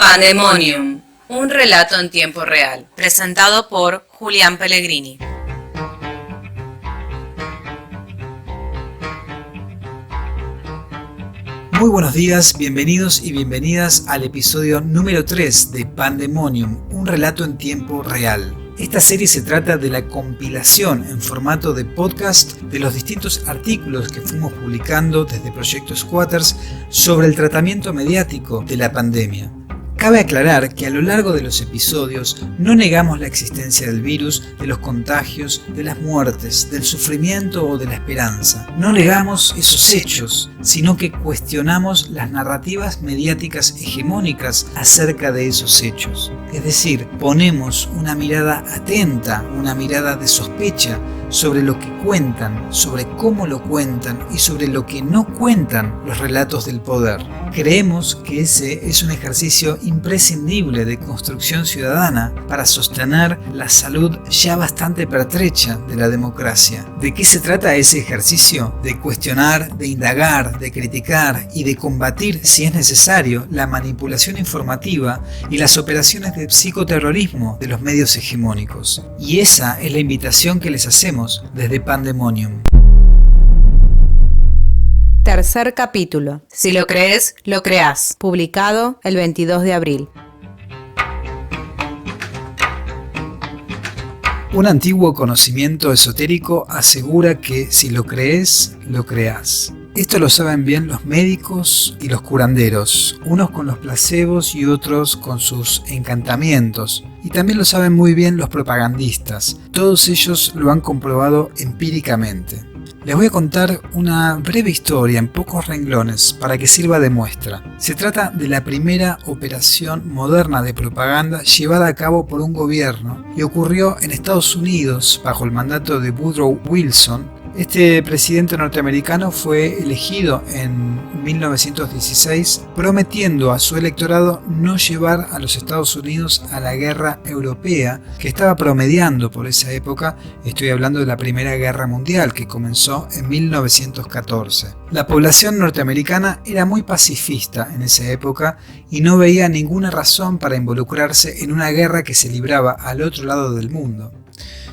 Pandemonium, un relato en tiempo real, presentado por Julián Pellegrini. Muy buenos días, bienvenidos y bienvenidas al episodio número 3 de Pandemonium, un relato en tiempo real. Esta serie se trata de la compilación en formato de podcast de los distintos artículos que fuimos publicando desde Proyecto Squatters sobre el tratamiento mediático de la pandemia. Cabe aclarar que a lo largo de los episodios no negamos la existencia del virus, de los contagios, de las muertes, del sufrimiento o de la esperanza. No negamos esos hechos, sino que cuestionamos las narrativas mediáticas hegemónicas acerca de esos hechos. Es decir, ponemos una mirada atenta, una mirada de sospecha sobre lo que cuentan, sobre cómo lo cuentan y sobre lo que no cuentan los relatos del poder. Creemos que ese es un ejercicio imprescindible de construcción ciudadana para sostener la salud ya bastante pertrecha de la democracia. ¿De qué se trata ese ejercicio? De cuestionar, de indagar, de criticar y de combatir, si es necesario, la manipulación informativa y las operaciones de psicoterrorismo de los medios hegemónicos. Y esa es la invitación que les hacemos desde Pandemonium. Tercer capítulo. Si lo crees, lo creás. Publicado el 22 de abril. Un antiguo conocimiento esotérico asegura que si lo crees, lo creás. Esto lo saben bien los médicos y los curanderos, unos con los placebos y otros con sus encantamientos. Y también lo saben muy bien los propagandistas. Todos ellos lo han comprobado empíricamente. Les voy a contar una breve historia en pocos renglones para que sirva de muestra. Se trata de la primera operación moderna de propaganda llevada a cabo por un gobierno y ocurrió en Estados Unidos bajo el mandato de Woodrow Wilson. Este presidente norteamericano fue elegido en 1916 prometiendo a su electorado no llevar a los Estados Unidos a la guerra europea que estaba promediando por esa época. Estoy hablando de la Primera Guerra Mundial que comenzó en 1914. La población norteamericana era muy pacifista en esa época y no veía ninguna razón para involucrarse en una guerra que se libraba al otro lado del mundo.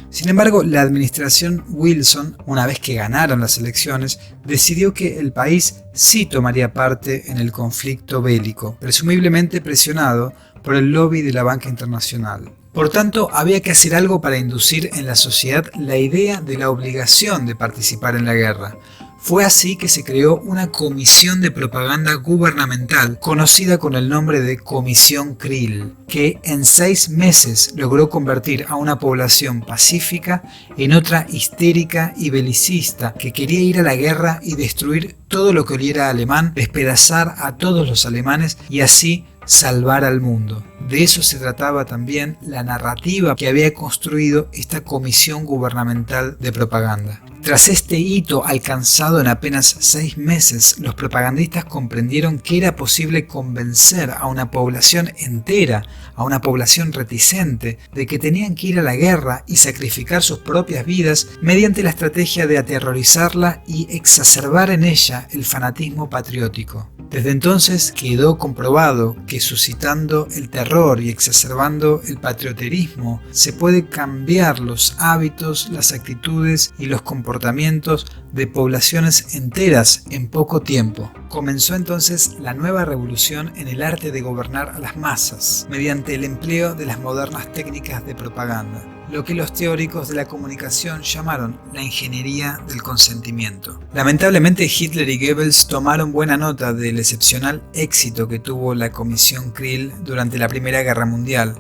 Sin embargo, la administración Wilson, una vez que ganaron las elecciones, decidió que el país sí tomaría parte en el conflicto bélico, presumiblemente presionado por el lobby de la banca internacional. Por tanto, había que hacer algo para inducir en la sociedad la idea de la obligación de participar en la guerra. Fue así que se creó una comisión de propaganda gubernamental conocida con el nombre de Comisión Krill, que en 6 meses logró convertir a una población pacífica en otra histérica y belicista que quería ir a la guerra y destruir todo lo que oliera alemán, despedazar a todos los alemanes y así salvar al mundo. De eso se trataba también la narrativa que había construido esta comisión gubernamental de propaganda. Tras este hito alcanzado en apenas 6 meses, los propagandistas comprendieron que era posible convencer a una población entera, a una población reticente, de que tenían que ir a la guerra y sacrificar sus propias vidas mediante la estrategia de aterrorizarla y exacerbar en ella el fanatismo patriótico. Desde entonces quedó comprobado que suscitando el terror y exacerbando el patrioterismo se puede cambiar los hábitos, las actitudes y los comportamientos de poblaciones enteras en poco tiempo. Comenzó entonces la nueva revolución en el arte de gobernar a las masas mediante el empleo de las modernas técnicas de propaganda, lo que los teóricos de la comunicación llamaron la ingeniería del consentimiento. Lamentablemente Hitler y Goebbels tomaron buena nota del excepcional éxito que tuvo la Comisión Krill durante la Primera Guerra Mundial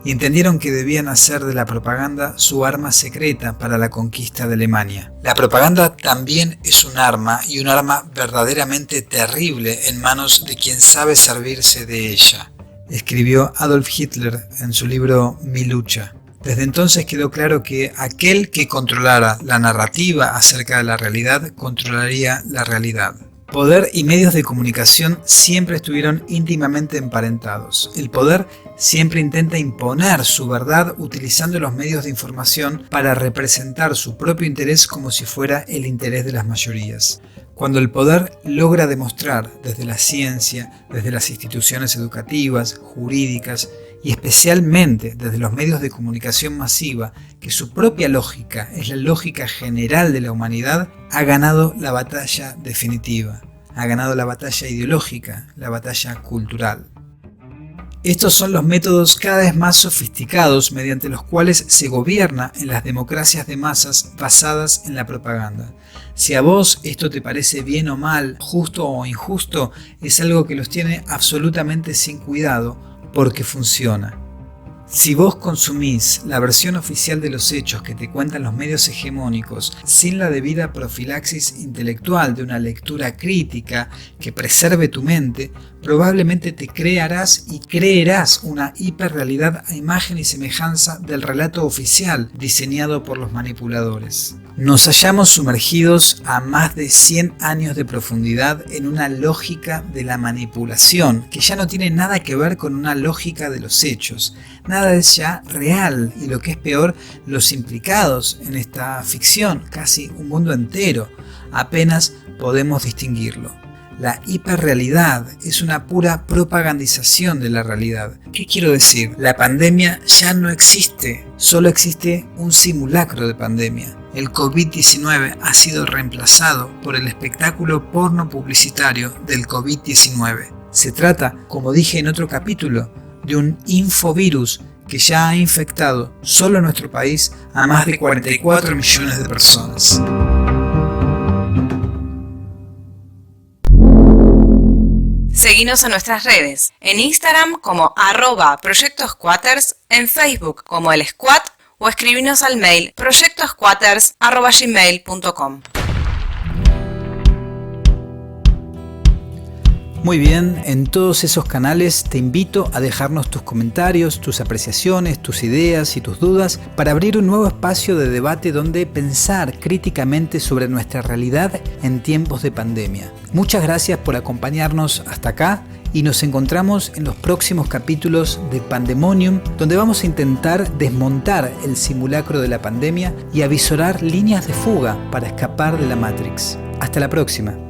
y entendieron que debían hacer de la propaganda su arma secreta para la conquista de Alemania. La propaganda también es un arma y un arma verdaderamente terrible en manos de quien sabe servirse de ella, escribió Adolf Hitler en su libro Mi lucha. Desde entonces quedó claro que aquel que controlara la narrativa acerca de la realidad controlaría la realidad. Poder y medios de comunicación siempre estuvieron íntimamente emparentados. El poder siempre intenta imponer su verdad utilizando los medios de información para representar su propio interés como si fuera el interés de las mayorías. Cuando el poder logra demostrar desde la ciencia, desde las instituciones educativas, jurídicas y especialmente desde los medios de comunicación masiva que su propia lógica es la lógica general de la humanidad, ha ganado la batalla definitiva, ha ganado la batalla ideológica, la batalla cultural. Estos son los métodos cada vez más sofisticados mediante los cuales se gobierna en las democracias de masas basadas en la propaganda. Si a vos esto te parece bien o mal, justo o injusto, es algo que los tiene absolutamente sin cuidado porque funciona. Si vos consumís la versión oficial de los hechos que te cuentan los medios hegemónicos sin la debida profilaxis intelectual de una lectura crítica que preserve tu mente, probablemente te crearás y creerás una hiperrealidad a imagen y semejanza del relato oficial diseñado por los manipuladores. Nos hallamos sumergidos a más de 100 años de profundidad en una lógica de la manipulación que ya no tiene nada que ver con una lógica de los hechos. Nada es ya real y lo que es peor, los implicados en esta ficción, casi un mundo entero, apenas podemos distinguirlo. La hiperrealidad es una pura propagandización de la realidad. ¿Qué quiero decir? La pandemia ya no existe, solo existe un simulacro de pandemia. El COVID-19 ha sido reemplazado por el espectáculo porno publicitario del COVID-19. Se trata, como dije en otro capítulo, de un infovirus que ya ha infectado solo en nuestro país a más de 44 millones de personas. Seguinos en nuestras redes, en Instagram como @proyectosquatters, en Facebook como El Squat o escribinos al mail proyectosquatters@gmail.com. Muy bien, en todos esos canales te invito a dejarnos tus comentarios, tus apreciaciones, tus ideas y tus dudas para abrir un nuevo espacio de debate donde pensar críticamente sobre nuestra realidad en tiempos de pandemia. Muchas gracias por acompañarnos hasta acá y nos encontramos en los próximos capítulos de Pandemonium, donde vamos a intentar desmontar el simulacro de la pandemia y avisorar líneas de fuga para escapar de la Matrix. Hasta la próxima.